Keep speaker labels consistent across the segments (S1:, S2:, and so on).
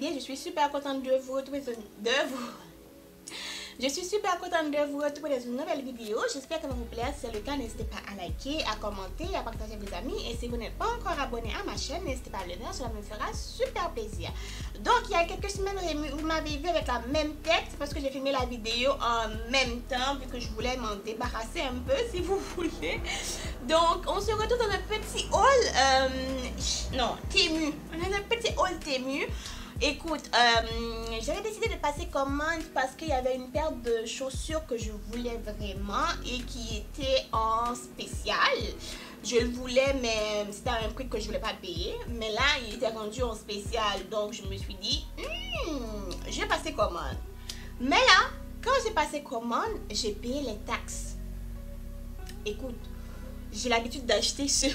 S1: bien, je suis super contente de vous retrouver Je suis super contente de vous retrouver dans une nouvelle vidéo. J'espère que ça va vous plaire. Si c'est le cas, n'hésitez pas à liker, à commenter, à partager avec vos amis. Et si vous n'êtes pas encore abonné à ma chaîne, n'hésitez pas à le faire. Cela me fera super plaisir. Donc, il y a quelques semaines, vous m'avez vu avec la même tête. C'est parce que j'ai filmé la vidéo en même temps, vu que je voulais m'en débarrasser un peu, si vous voulez. Donc, on se retrouve dans un petit haul. Non, Temu. On est dans un petit haul Temu. Écoute, j'avais décidé de passer commande parce qu'il y avait une paire de chaussures que je voulais vraiment et qui était en spécial. Je le voulais, mais c'était un prix que je voulais pas payer. Mais là, il était rendu en spécial, donc je me suis dit, je vais passer commande. Mais là, quand j'ai passé commande, j'ai payé les taxes. Écoute, j'ai l'habitude d'acheter sur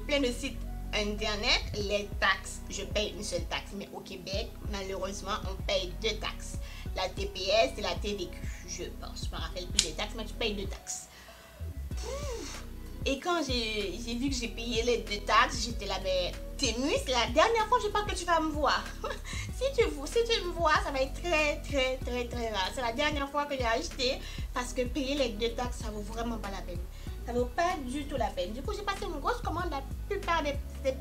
S1: plein de sites internet, les taxes, je paye une seule taxe, mais au Québec, malheureusement, on paye deux taxes. La TPS et la TVQ, je pense. Je me rappelle plus des taxes, mais tu payes deux taxes. Et quand j'ai vu que j'ai payé les deux taxes, j'étais là, mais Temu, c'est la dernière fois, je pense que tu vas me voir. si tu me vois, ça va être très rare. C'est la dernière fois que j'ai acheté parce que payer les deux taxes, ça vaut vraiment pas la peine. Ça vaut pas du tout la peine. Du coup, j'ai passé une grosse commande. La plupart des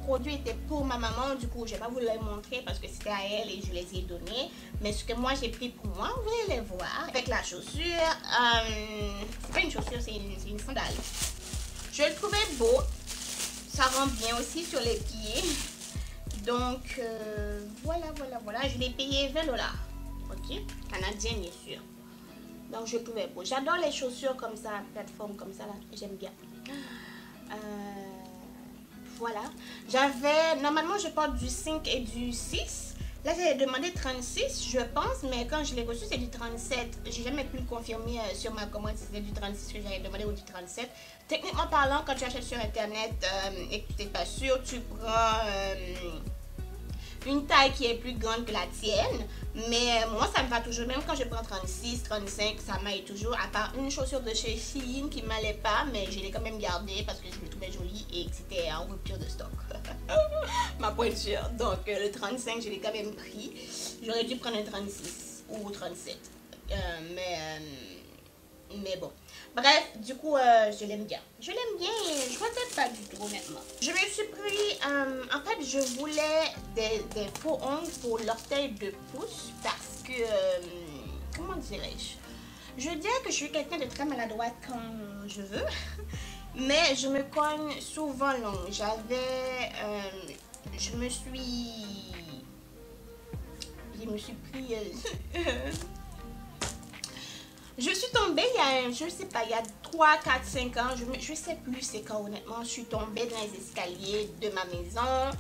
S1: produits étaient pour ma maman. Du coup, je vais pas vous les montrer parce que c'était à elle et je les ai donnés. Mais ce que moi j'ai pris pour moi, vous allez les voir. Avec la chaussure, c'est pas une chaussure, c'est une sandale. Je le trouvais beau. Ça rend bien aussi sur les pieds. Donc, voilà. Je l'ai payé 20 $. Ok? Canadien, bien sûr. Donc je trouvais beau. J'adore les chaussures comme ça, plateforme comme ça là, j'aime bien. Voilà. Normalement je porte du 5 et du 6. Là j'ai demandé 36 je pense, mais quand je l'ai reçu c'est du 37. J'ai jamais pu le confirmer sur ma commande si c'était du 36 que j'avais demandé ou du 37. Techniquement parlant, quand tu achètes sur internet et que tu n'es pas sûr, tu prends une taille qui est plus grande que la tienne, mais moi ça me va toujours, même quand je prends 36, 35, ça m'aille toujours, à part une chaussure de chez Shein qui m'allait pas, mais je l'ai quand même gardée parce que je le trouvais jolie et que c'était en rupture de stock. Ma pointure, donc le 35 je l'ai quand même pris, j'aurais dû prendre un 36 ou 37, mais bon. Bref, du coup, je l'aime bien. Je l'aime bien et je regrette pas du tout, honnêtement. Je me suis pris, en fait, je voulais des faux ongles pour l'orteil de pouce parce que, comment dirais-je? Je dirais que je suis quelqu'un de très maladroite quand je veux, mais je me cogne souvent l'ongle. Je me suis pris... Je suis tombée il y a, je sais pas, il y a 3, 4, 5 ans, je sais plus c'est quand honnêtement, je suis tombée dans les escaliers de ma maison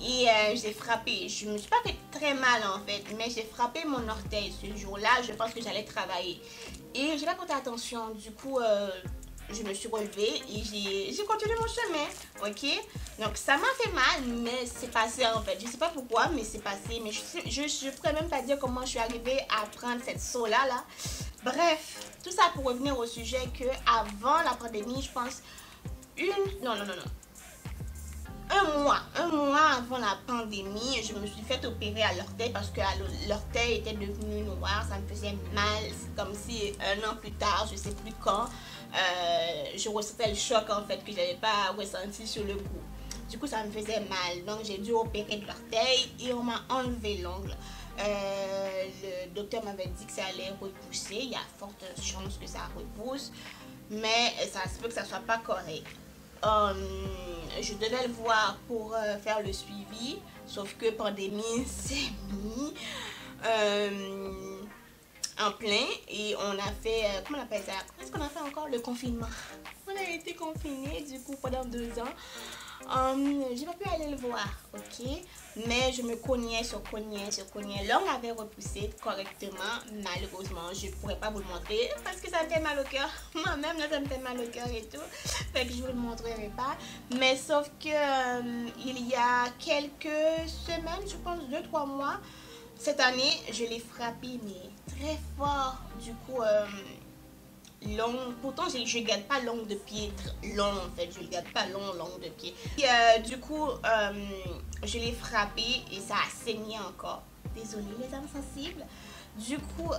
S1: et j'ai frappé, je me suis pas fait très mal en fait, mais j'ai frappé mon orteil ce jour-là, je pense que j'allais travailler et j'ai pas porté attention, du coup je me suis relevée et j'ai continué mon chemin, ok? Donc ça m'a fait mal, mais c'est passé en fait. Je sais pas pourquoi, mais c'est passé. Mais je pourrais même pas dire comment je suis arrivée à prendre cette saut-là. Bref, tout ça pour revenir au sujet que avant la pandémie, je pense, un mois avant la pandémie, je me suis fait opérer à l'orteil parce que l'orteil était devenu noir, ça me faisait mal, c'est comme si un an plus tard, je sais plus quand, je ressentais le choc en fait que j'avais pas ressenti sur le coup. Du coup ça me faisait mal, donc j'ai dû opérer de l'orteil et on m'a enlevé l'ongle. Le docteur m'avait dit que ça allait repousser, il y a forte chance que ça repousse, mais ça se peut que ça soit pas correct. Je devais le voir pour faire le suivi, sauf que pandémie s'est mis en plein et on a fait, comment on appelle ça? Qu'est-ce qu'on a fait encore? Le confinement. On a été confinés du coup pendant 2 ans. J'ai pas pu aller le voir, ok, mais je me cognais. L'ongle avait repoussé correctement, malheureusement je pourrais pas vous le montrer parce que ça me fait mal au cœur, moi-même là ça me fait mal au cœur et tout, fait que je vous le montrerai pas, mais sauf que il y a quelques semaines, je pense 2-3 mois, cette année je l'ai frappé mais très fort, du coup long, pourtant je garde pas l'ongle de pied long en fait, je le garde pas long l'ongle de pied et du coup je l'ai frappé et ça a saigné encore. désolée les âmes sensibles. Du coup,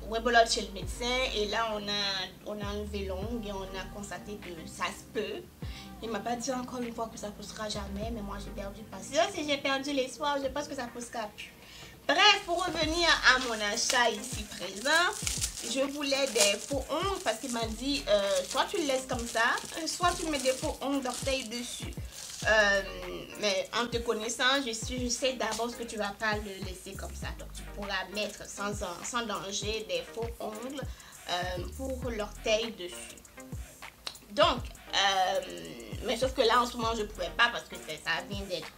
S1: ouais, chez le médecin et là on a enlevé l'ongle et on a constaté que ça se peut. Il m'a pas dit encore une fois que ça ne poussera jamais, mais moi j'ai perdu patience et j'ai perdu l'espoir. Je pense que ça ne poussera plus. Bref, pour revenir à mon achat ici présent, je voulais des faux ongles parce qu'il m'a dit soit tu le laisses comme ça, soit tu mets des faux ongles d'orteil dessus. Mais en te connaissant, je sais d'abord que tu vas pas le laisser comme ça. Donc tu pourras mettre sans danger des faux ongles pour l'orteil dessus. Donc, mais sauf que là en ce moment je pouvais pas parce que ça vient d'être...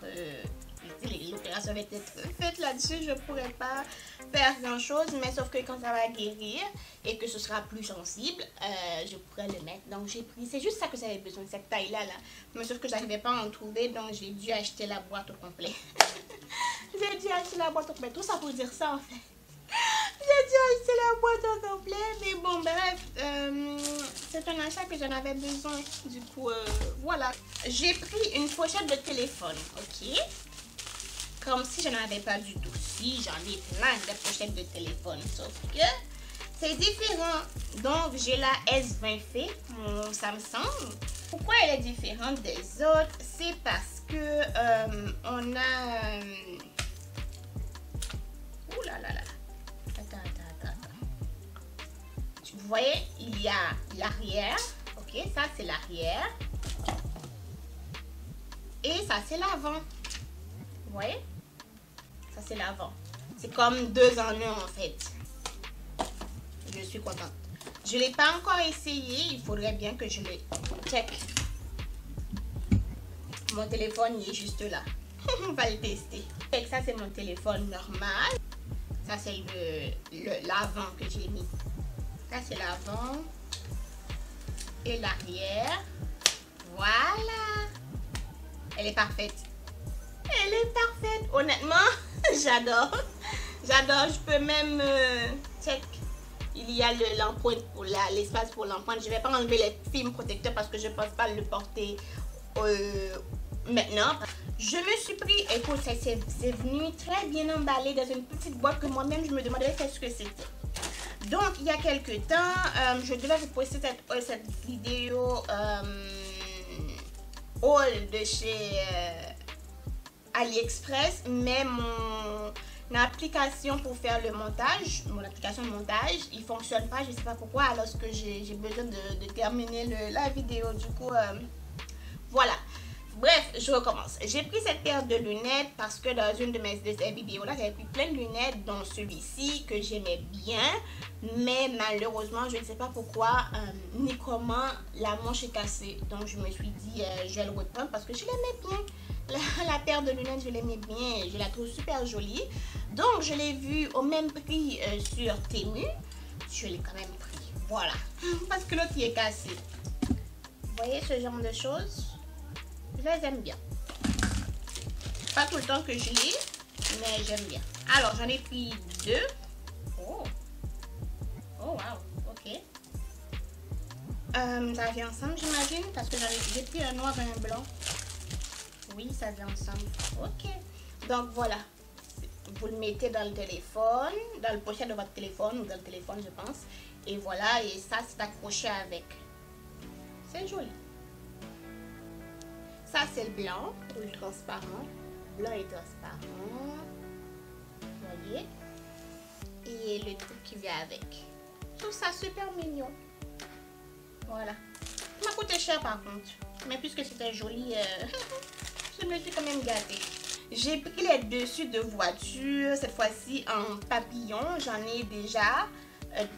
S1: l'opération va être faite là-dessus, je pourrais pas faire grand chose, mais sauf que quand ça va guérir et que ce sera plus sensible, je pourrais le mettre. Donc j'ai pris, c'est juste ça que j'avais besoin, cette taille là, mais sauf que j'arrivais pas à en trouver, donc j'ai dû acheter la boîte au complet. J'ai dû acheter la boîte au complet, tout ça pour dire ça en fait. J'ai dû acheter la boîte au complet, mais bon bref, c'est un achat que j'en avais besoin, du coup voilà. J'ai pris une pochette de téléphone, ok? Comme si je n'en avais pas du tout. Si, j'en ai plein de pochettes de téléphone. Sauf que c'est différent. Donc, j'ai la S20 F, mon Samsung. Pourquoi elle est différente des autres? C'est parce que on a... Ouh là là là. Attends. Vous voyez, il y a l'arrière. Ok, ça c'est l'arrière. Et ça c'est l'avant. Vous voyez? Ça c'est l'avant. C'est comme 2 en 1 en fait. Je suis contente. Je ne l'ai pas encore essayé. Il faudrait bien que je le check. Mon téléphone il est juste là. On va le tester. Et ça c'est mon téléphone normal. Ça c'est l'avant que j'ai mis. Ça c'est l'avant. Et l'arrière. Voilà. Elle est parfaite. Elle est parfaite. Honnêtement, j'adore. J'adore. Je peux même check. Il y a l'empreinte pour l'espace pour l'empreinte. Je ne vais pas enlever les films protecteurs parce que je ne pense pas le porter maintenant. Je me suis pris, écoute, c'est venu très bien emballé dans une petite boîte que moi-même je me demandais qu'est-ce que c'était. Donc, il y a quelques temps, je devais vous poster cette vidéo haul de chez AliExpress, mais mon application pour faire le montage, mon application de montage, il fonctionne pas, je sais pas pourquoi, alors que j'ai besoin de terminer la vidéo. Du coup, voilà. Bref, je recommence. J'ai pris cette paire de lunettes parce que dans une de ces vidéos-là, j'avais pris plein de lunettes, dont celui-ci que j'aimais bien. Mais malheureusement, je ne sais pas pourquoi, ni comment, la manche est cassée. Donc, je me suis dit, je vais le reprendre parce que je l'aimais bien. La paire de lunettes, je l'aimais bien. Je la trouve super jolie. Donc, je l'ai vue au même prix sur Temu. Je l'ai quand même pris. Voilà. Parce que l'autre, il est cassé. Vous voyez ce genre de choses? Je les aime bien. Pas tout le temps que je lis, mais j'aime bien. Alors, j'en ai pris 2. Oh. Oh, wow. Ok. Ça vient ensemble, j'imagine, parce que j'ai pris un noir et un blanc. Oui, ça vient ensemble. Ok. Donc, voilà. Vous le mettez dans le téléphone, dans le pochette de votre téléphone, ou dans le téléphone, je pense. Et voilà, et ça, c'est accroché avec. C'est joli. Ça, c'est le blanc, ou le transparent. Blanc et transparent. Vous voyez? Et le truc qui vient avec. Je trouve ça super mignon. Voilà. Ça m'a coûté cher par contre. Mais puisque c'était joli, je me suis quand même gâtée. J'ai pris les dessus de voiture, cette fois-ci en papillon. J'en ai déjà.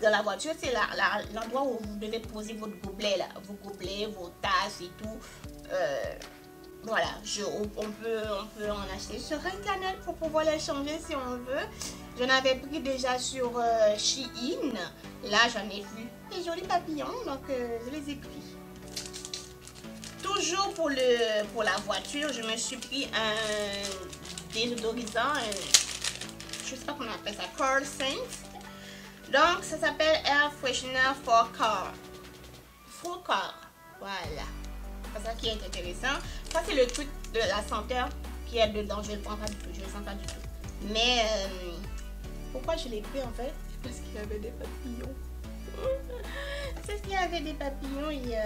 S1: Dans la voiture, c'est l'endroit où vous devez poser votre gobelet, là. Vos gobelets, vos tasses et tout. Voilà, on peut en acheter sur internet pour pouvoir les changer si on veut. J'en avais pris déjà sur Shein. Là, j'en ai vu des jolis papillons, donc je les ai pris. Toujours pour la voiture, je me suis pris un désodorisant, je sais pas comment on appelle ça, Car Scent. Donc, ça s'appelle Air Freshener for Car. For Car, voilà. C'est ça qui est intéressant. Ça, c'est le truc de la senteur qui est dedans. Je ne le prends pas du tout. Je ne le sens pas du tout. Mais pourquoi je l'ai pris en fait? Parce qu'il y avait des papillons. C'est qu'il y avait des papillons et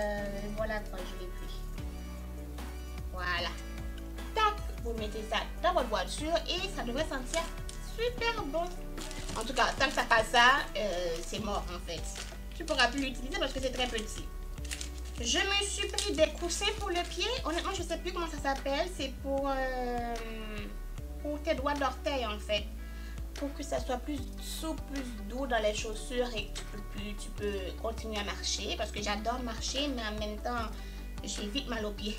S1: voilà quoi, je l'ai pris. Voilà. Tac, vous mettez ça dans votre voiture et ça devrait sentir super bon. En tout cas, tant que ça passe ça, c'est mort en fait. Tu ne pourras plus l'utiliser parce que c'est très petit. Je me suis pris des coussins pour le pied. Honnêtement, je ne sais plus comment ça s'appelle. C'est pour tes doigts d'orteil en fait. Pour que ça soit plus souple, plus doux dans les chaussures et que tu peux continuer à marcher. Parce que j'adore marcher, mais en même temps, j'ai vite mal aux pieds.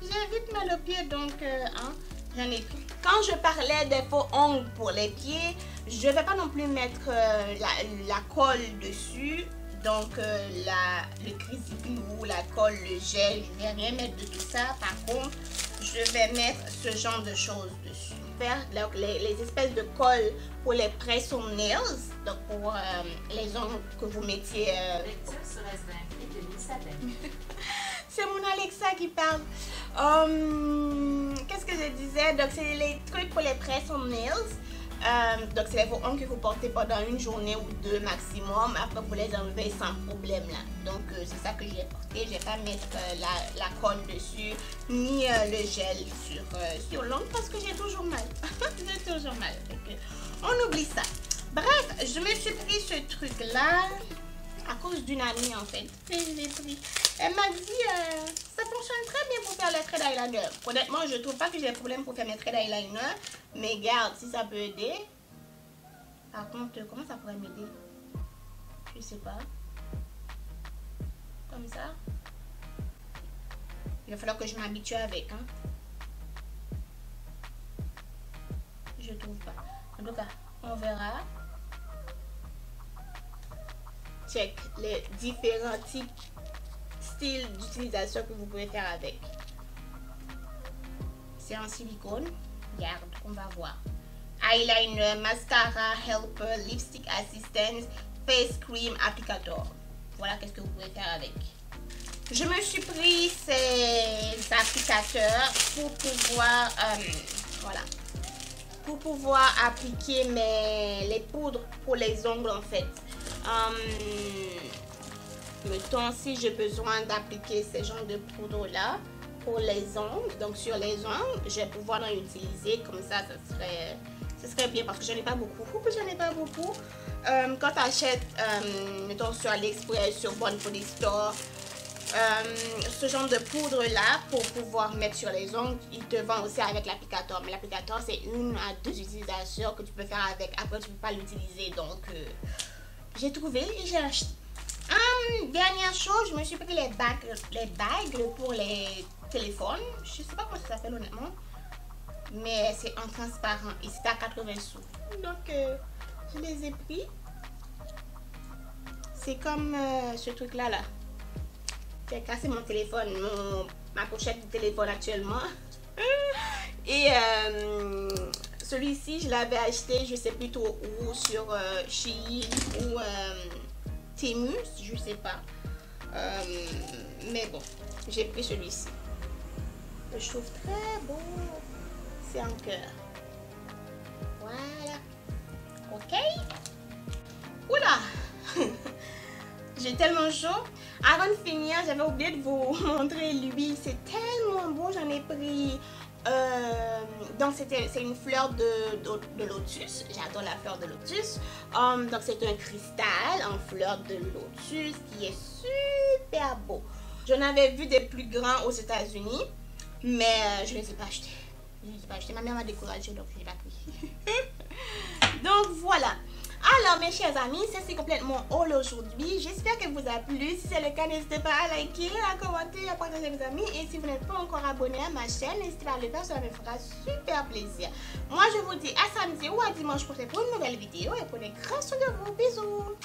S1: J'ai vite mal aux pieds, donc j'en ai pris. Quand je parlais des faux ongles pour les pieds, je ne vais pas non plus mettre la colle dessus. Donc le Crazy Glue, la colle, le gel, je ne vais rien mettre de tout ça. Par contre, je vais mettre ce genre de choses dessus. Faire donc, les espèces de colle pour les press on nails, donc pour les ongles que vous mettiez. C'est mon Alexa qui parle. Qu'est-ce que je disais? Donc c'est les trucs pour les press on nails. Donc c'est les faux ongles que vous portez pendant une journée ou deux maximum. Après vous les enlevez sans problème là. Donc c'est ça que j'ai porté. Je vais pas mettre la colle dessus ni le gel sur l'ongle parce que j'ai toujours mal. J'ai toujours mal. Donc, on oublie ça. Bref, je me suis pris ce truc là à cause d'une amie en fait. Et je l'ai pris. Elle m'a dit ça fonctionne très bien pour faire les traits d'eyeliner. Honnêtement, je trouve pas que j'ai des problèmes pour faire mes traits d'eyeliner. Mais garde, si ça peut aider. Par contre, comment ça pourrait m'aider? Je sais pas. Comme ça. Il va falloir que je m'habitue avec. Hein. Je trouve pas. En tout cas, on verra. Check les différents types d'utilisation que vous pouvez faire avec. C'est en silicone. Regarde, on va voir. Eyeliner, mascara, helper, lipstick assistance, face cream, applicator. Voilà qu'est-ce que vous pouvez faire avec. Je me suis pris ces applicateurs pour pouvoir voilà, pour pouvoir appliquer les poudres pour les ongles en fait. Mettons si j'ai besoin d'appliquer ce genre de poudre là pour les ongles, donc sur les ongles, je vais pouvoir en utiliser comme ça, ce serait bien parce que je n'en ai pas beaucoup. Quand tu achètes, mettons sur AliExpress, sur Bon Body Store, ce genre de poudre là pour pouvoir mettre sur les ongles, il te vend aussi avec l'applicateur. Mais l'applicateur c'est 1 à 2 utilisations que tu peux faire avec. Après tu peux pas l'utiliser, donc j'ai trouvé et j'ai acheté. Dernière chose, je me suis pris les bagues pour les téléphones. Je sais pas comment ça s'appelle honnêtement, mais c'est en transparent et c'est à 80 sous. Donc je les ai pris. C'est comme ce truc là. J'ai cassé mon téléphone, ma pochette du téléphone actuellement. Et celui-ci, je l'avais acheté, je sais plus trop où, sur Shein ou Temu, je sais pas. Mais bon, j'ai pris celui-ci. Je trouve très beau. C'est en cœur. Voilà. Ok. Oula. J'ai tellement chaud. Avant de finir, j'avais oublié de vous montrer l'huile. C'est tellement beau. J'en ai pris. Donc c'est une fleur de lotus. J'adore la fleur de lotus. Donc c'est un cristal en fleur de lotus qui est super beau. J'en avais vu des plus grands aux États-Unis, mais je ne les ai pas achetés. Ma mère m'a découragée, donc je n'ai pas pris. Donc voilà. Alors mes chers amis, c'est complètement haul aujourd'hui. J'espère que vous a plu. Si c'est le cas, n'hésitez pas à liker, à commenter, à partager avec vos amis. Et si vous n'êtes pas encore abonné à ma chaîne, n'hésitez pas à le faire, cela me fera super plaisir. Moi je vous dis à samedi ou à dimanche prochain pour une nouvelle vidéo et prenez grand soin de vous. Bisous.